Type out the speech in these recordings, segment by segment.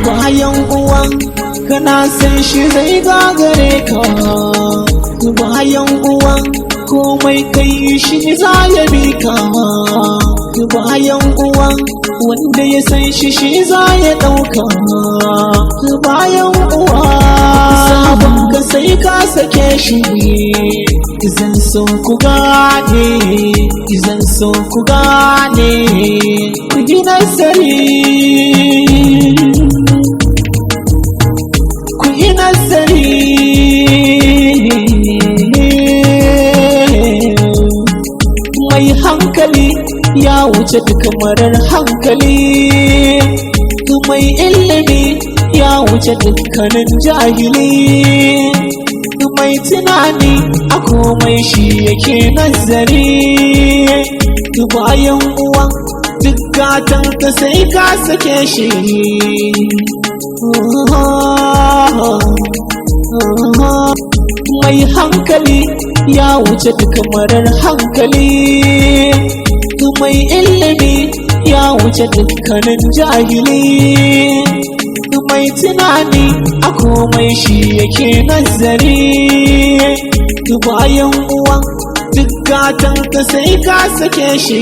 bayan uwa kana san shi zai gagare ka, bayan uwa komai kai shi za ya bi ka, bayan uwa wanda ya san shi za ya ɗauka, bayan uwa sabon ka sai ka sake shi. Zan so ku gane, zan so ku gane, ku yi nazari, ku yi nazari. Mai hankali ya wuce duk marar hankali, mai ilimi ya wuce dukkanin jahili, mai tunani a komai shi yake nazari. Bayan uwa duk gatan ka sai ka sake shi. Mai hankali ya wuce duk marar hankali, mai ilimi ya wuce dukkanin jahili, mai tunani a komai shi yake nazari. Bayan uwa duk gatan ka sai ka sake shi.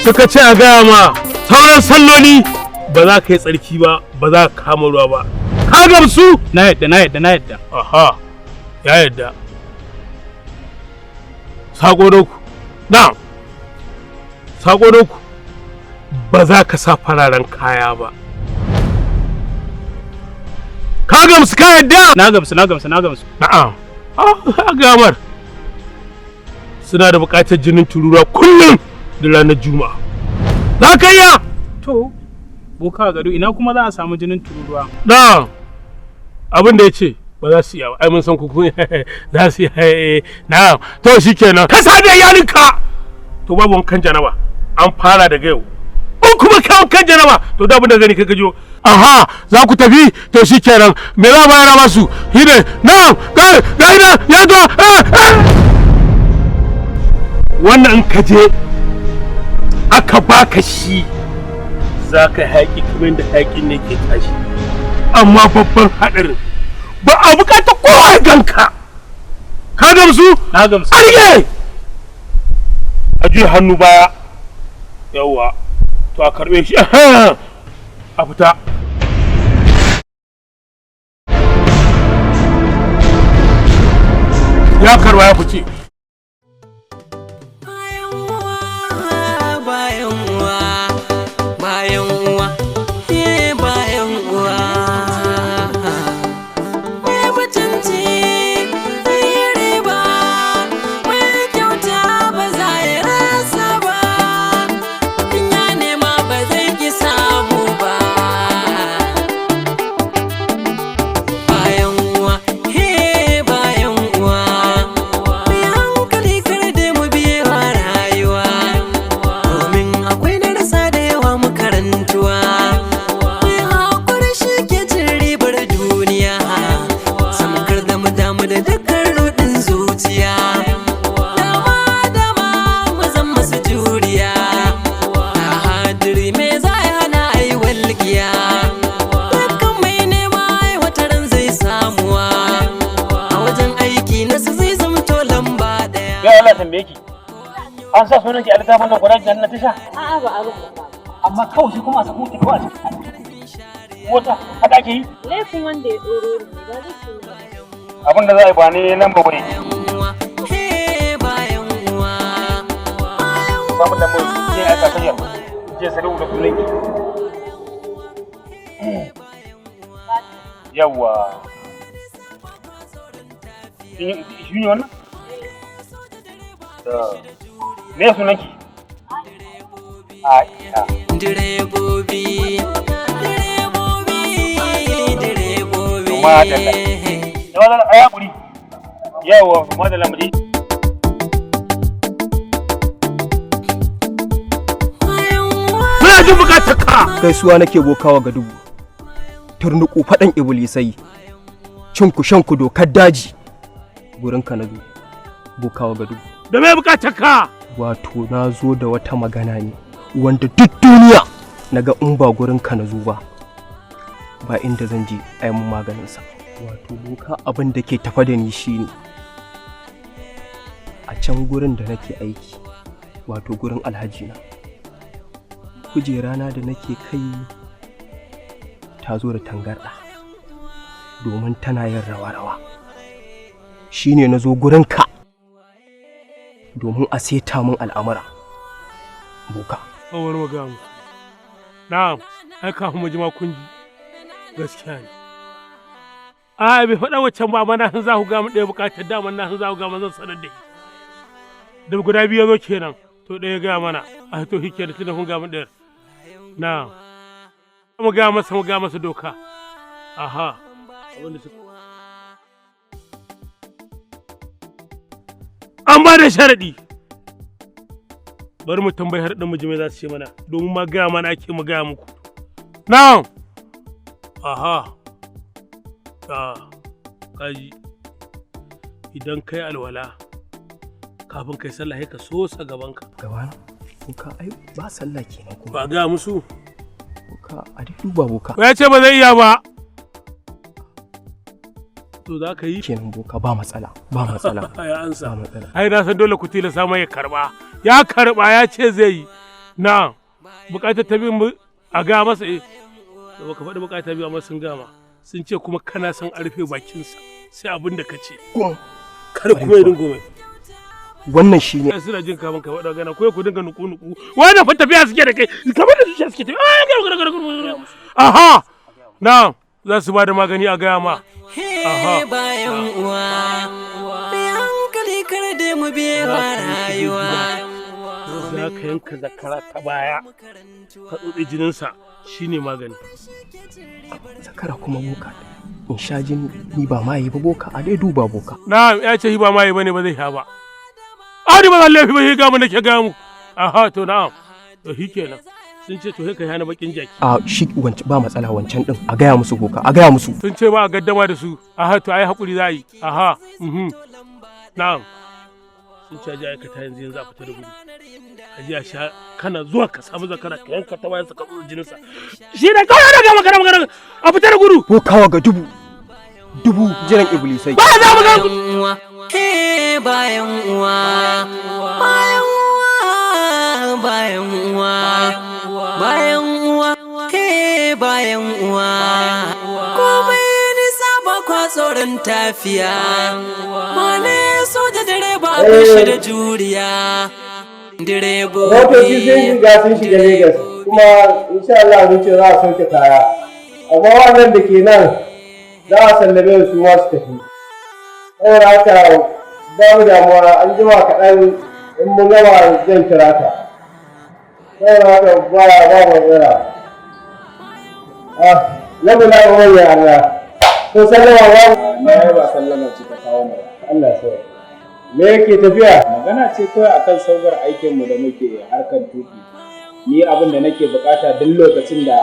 Suka ce a gaya ma sauran salloli ba za ka yi tsarki ba, ba za ka kama ruwa ba. Ka gamsu? Na yadda. Aha, ya yadda. Sako doku. Na, sako doku. Ba za ka sa fararen kaya ba. Ka gamsu ka yadda? Na gamsu. Na'am. Ah, gamar. Suna da buƙatar jinin tururuwa kullum da ranar Juma'a. Za ka iya? To, boka gado ina kuma za a samu jinin tururuwa? Na, abin da ya ce ba za su iya ba. Ai mun san kuku za su iya. Na, to shi kenan. Ka sa da iyalinka. To babu wankan janaba. An fara daga yau. In kuma ka wankan janaba, to da abin da gani ka gajo. Aha, za ku tafi? To shi kenan. Me za ba yana masu? Hine, na, ga ya zo. Wannan ka je aka baka shi za ka haƙi kamar da haƙin ne ke tashi, amma babban haɗarin ba a buƙata kowa ganka. Ka gamsu? Na gamsu. Arge a juya hannu baya, yawwa to a karɓe shi a fita. Ya karba ya fice. An sa sunan ki a littafin nan gudan janna tasha? A'a ba a rubuta. Amma kawai shi kuma a sako ki kawai. Mota haka ake yi? Laifin wanda ya tsoro ne ba zai ci ba. Abin da za a yi ba ne nan ba wuri. Ba mu da mu je a kasayar. Je sadu da kullun ki. Yawwa. Shi ne wannan? Me sunan ki? Aisha. Direbobi. Kuma da Allah. Da wannan aya guri. yawa madalla mu je. Muna jin bukatar ka. Gaisuwa nake bokawa ga dubu. Turnuku faɗan iblisai. Cinku shanku dokar daji. Gurin ka na zo. Bokawa ga dubu. Da me bukatar ka? Wato na zo da wata magana ne wanda duk duniya naga in ba gurin ka na zo ba. Ba inda zan je a yi mun maganin sa. Wato boka abin da ke tafa da ni shine a can gurin da nake aiki. Wato gurin alhaji na. Kujerana da nake kai ta zo da tangarɗa domin tana yin rawa-rawa. Shi ne na zo gurinka domin a seta min al'amura. Boka. Kawar magamu. Na'am, ai kafin mu ji ma kun ji. Gaskiya ne. A bai faɗa waccan ba mana za ku ga mu ɗaya buƙatar daman na za ku ga zan sanar da shi. Da guda biyu zo kenan. To ɗaya ga mana. A to hike da tunda kun ga mu ɗayar. Na'am. Mu ga masa doka. Aha. Abinda suka an ba da sharaɗi. Bari mu tambayi har ɗin mujimai za su ce mana domin ma gaya mana ake mu gaya muku. Na'am. Aha. Kaji. Idan kai alwala kafin kai sallah ka sosa gabanka. Gabana? Boka ai ba sallah kenan kuma. Ba ga musu. Boka a duk duba boka. Ya ce ba zai iya ba. To za ka yi kenan boka ba matsala ba matsala. Ya ansa. Ai na san dole ku tilasa mai ya karba. Ya karba ya ce zai yi. Na bukatar ta bin a ga masa da baka faɗi bukatar biyu amma sun gama. Sun ce kuma kana son a rufe bakinsa sai abin da ka ce. Kar kuma ya dingo mai. Wannan shi ne. Suna jin kamun ka faɗa gana ko ku dinga nuku-nuku. Wannan fa tafiya suke da kai kamar da zuciya suke tafiya. Aha. Na za su ba da magani a gaya ma. Aha. Bayan uwa, mai hankali kar da mu bewa rayuwa. Za ka yanka zakara ta baya, ka tsotsi jininsa shi ne magani. Zakara kuma boka. In sha jini ni ba ma yi ba boka a dai duba boka. Na ya ce ba ma yi bane ba zai sha ba. Ani ba zan laifi ba shi ga mu nake ga mu. Aha to na'am. To shi kenan. Sun ce to kai hana bakin jaki. A shi wancan ba matsala wancan din a gaya musu boka a gaya musu. Sun ce ba a gaddama da su. Aha to ai hakuri za yi. Aha. Na'am. Sun ce aje aikata yanzu a fita da gudu. Aje a sha kana zuwa ka samu zakara ka yanka ta bayan sa ka tsoro jininsa. Shi da kawai daga magana a fita da gudu. Bokawa ga dubu jiran iblisai. Ba za mu ga bayan uwa bayan uwa bayan uwa bayan uwa bayan uwa komai nisa ba kwa tsoron tafiya mane soja direba abin shi da juriya direbobi sun shiga Legas kuma insha Allah mun ce za a sauke kaya amma wannan da ke nan za a sallame su ma su tafi. Saboda haka babu damuwa an jima kaɗan in mun gama zan kira ka. Saboda haka ba matsala. Lamu na wani ya Allah. To sallama ba? Na ba sallama ce ta kawo mu. Allah sai. Me yake tafiya? Magana ce kawai akan saugar aikinmu da muke harkar tuki. Ni abin da nake bukata duk lokacin da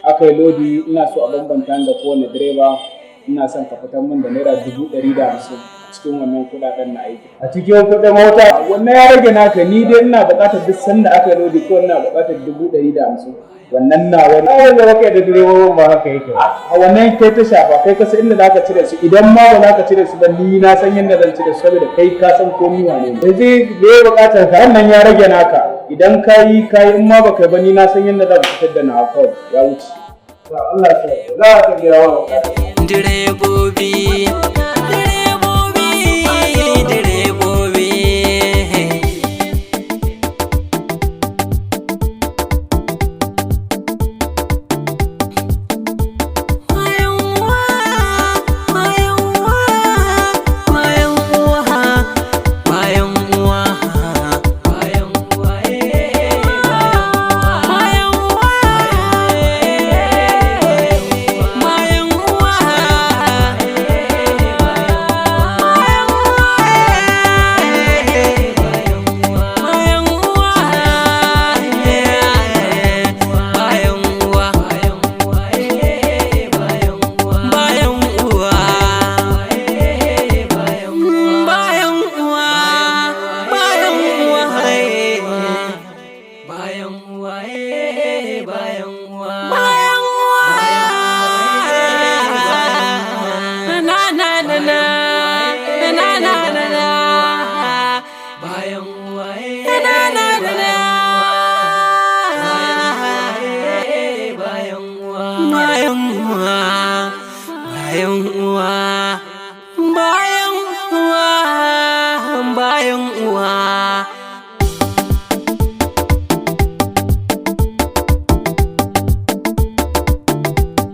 aka yi lodi ina so a bambanta da kowane direba ina son ka fitar min da naira 150 cikin wannan kudaden na aiki. A cikin kudin mota? Wannan ya rage naka ni dai ina bukatar duk sanda aka yi lodi ko ina bukatar 150. Wannan na wani. Ai da kake da direbobin ba haka yake. A wannan kai ta shafa kai ka san inda zaka cire su idan ma ba zaka cire su ba ni na san yadda zan cire su saboda kai ka san komai wane ne. Yanzu me ya bukatar ka? Wannan ya rage naka idan ka yi in ma baka ba ni na san yadda zan fitar da na kawai ya wuce. Allah sai za ka gaya wa direbobi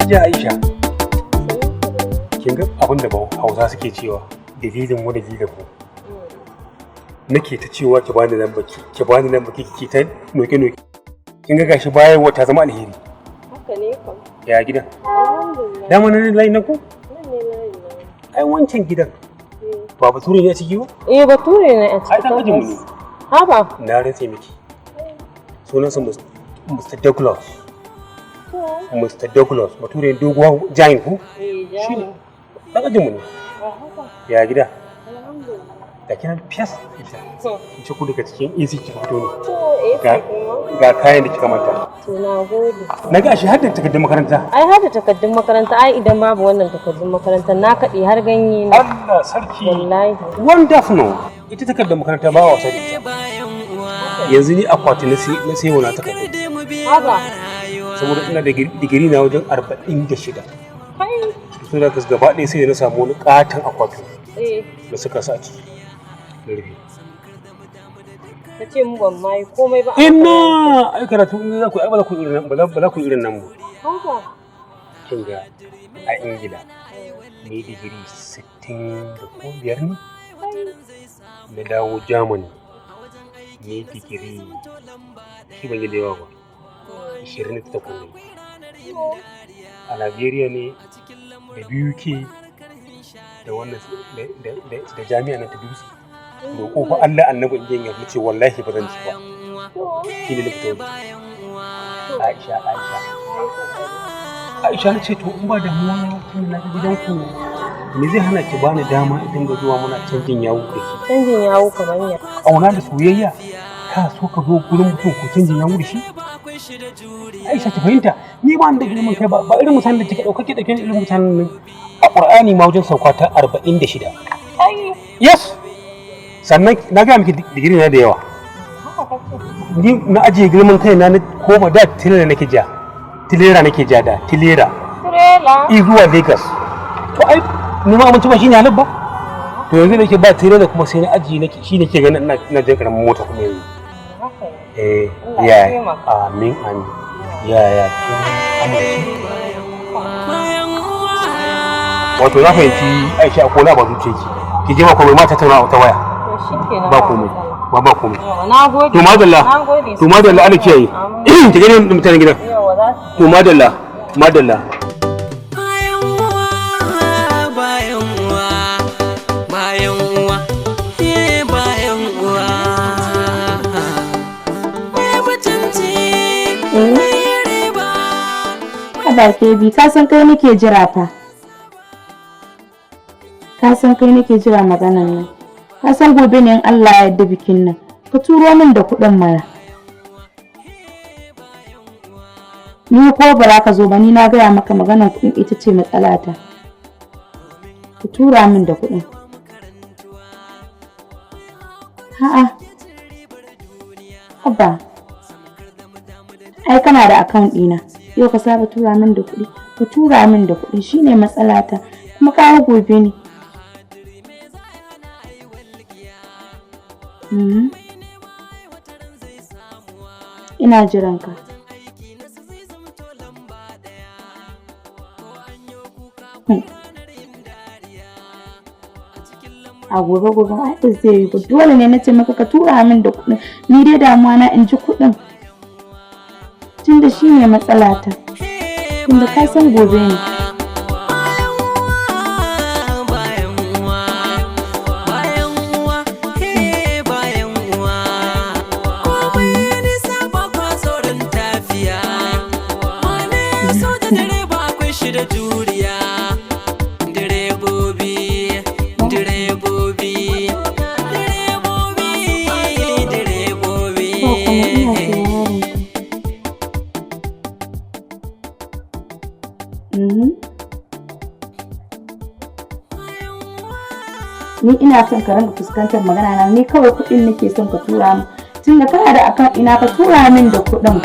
Ya Aisha, kin ga abin da Hausa suke cewa dalilin mu da dalilin mu. Nake ta cewa ki bani nan baki ki ta noke. Kin ga gashi bayan wata zama alheri. Haka ne kam. Ya gidan? Alhamdulillah. Dama nan layin na ku? Nan ne layin nan. Ai wancan gidan. Ba bature ne a ciki ba? Bature ne a ciki. Ai dan ajin mu ne. Haba. Na rantse miki. Sunansa Mr. Douglas. Mr. Douglas, bature doguwa giant ko? Shi ne. Dan ajin mu ne. Ya gida? Da kinan fiyas ita. In ce ku daga cikin AC ki fito ne. Ga kayan da kika manta. To na gode. Na ga shi har da takardun makaranta. Ai har da takardun makaranta ai idan babu wannan takardun makaranta na kaɗe har ganye ne. Allah sarki. Wallahi. Wonderful. Ita takardun makaranta ba wasa da ita. Yanzu ni akwati na sai wani takardu. Haba. Saboda ina da digiri na wajen 46. Kai. So da kas gaba ɗaya sai na samu wani katon akwati. Da suka sa ci. Ka ce mu ban mai komai ba. Ina ai karatu in za ku ai ba za ku irin nan ba. Haka. Kin ga a Ingila ni digiri 65 ne. Na dawo Germany ni digiri shi ban yi da yawa ba. 28 ne. A Liberia ne da BUK da wannan da jami'a na ta Dutse. Roƙo fa Allah annabi in ya ce wallahi ba zan ci ba. Shi ne na fito. Aisha na ce to in ba damuwa tun na gidanku me zai hana ki bani dama idan ga zuwa muna canjin yawo da ki. Canjin yawo kamar ya. Ƙauna da soyayya ka so ka zo gurin mutum ko canjin yawo da shi? Aisha ki fahimta ni ba ni da ilimin kai ba irin mutanen da kike dauke irin mutanen a Qur'ani ma wajen sauka ta 46. Yes. Sannan na ga miki digiri na da yawa. Ni na ajiye girman kai na koma da tilera nake ja da tilera zuwa Lagos. To ai ni ma amince ba shine halin ba. To yanzu nake ba tilera kuma sai na ajiye nake shine ke ganin ina jin karamin mota kuma yanzu. Ya amin ya wato na fahimci Aisha ko na ba zuciya ki je ma komai ma ta tauna ta waya. Ba komai ba komai. To madalla ana kiyaye ki gani mutanen gidan. To madalla Haba Kebi, ka san kai nake jira fa. Ka san kai nake jira maganan nan. Ka san gobe ne in Allah ya yarda bikin nan. Ka turo min da kuɗin mara. Ni ko ba za ka zo ba ni na gaya maka maganar kuɗin ita ce matsalata. Ka tura min da kuɗin. A'a. Abba. Ai kana da account ɗina. Yau ka saba tura min da kuɗi. Ka tura min da kuɗi shine matsalata. Kuma kawo gobe ne. Ina jiran ka. A gobe ai zai yi ba dole ne na ce maka ka tura min da kuɗin ni dai damuwa na in ji kuɗin tunda shi ne matsalata tunda ka san gobe ne. Ni ina son ka rinka fuskantar magana na ni kawai kuɗin nake son ka tura min tunda kana da account ina ka tura min da kuɗin.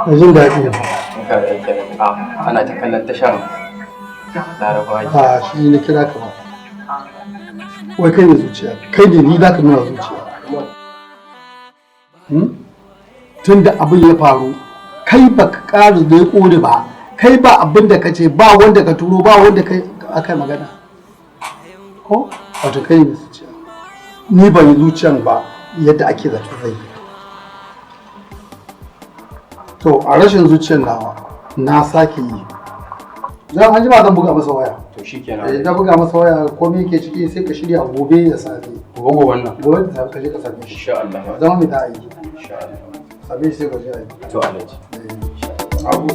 da jin daɗi ana ta kallon tashar Larabawa. a shi na kira ka ba wai kai ne zuciya kai ne ni za ka nuna zuciya tun da abin ya faru kai ba ka ƙara da ya ƙone ba kai ba abin da ka ce ba wanda ka turo ba wanda aka yi magana ko wato kai ne zuciya ni ban yi zuciyan ba yadda ake zato zai yi to a rashin zuciyar nawa na sake yi zan an jima zan buga masa waya To shikenan. na buga masa waya komai yake ciki sai ka shirya gobe da safe Gobe wannan. gobe da safe ka je ka same shi Insha Allah. zama mai ta aiki Insha Allah. same shi sai ka je aiki To Alhaji. abu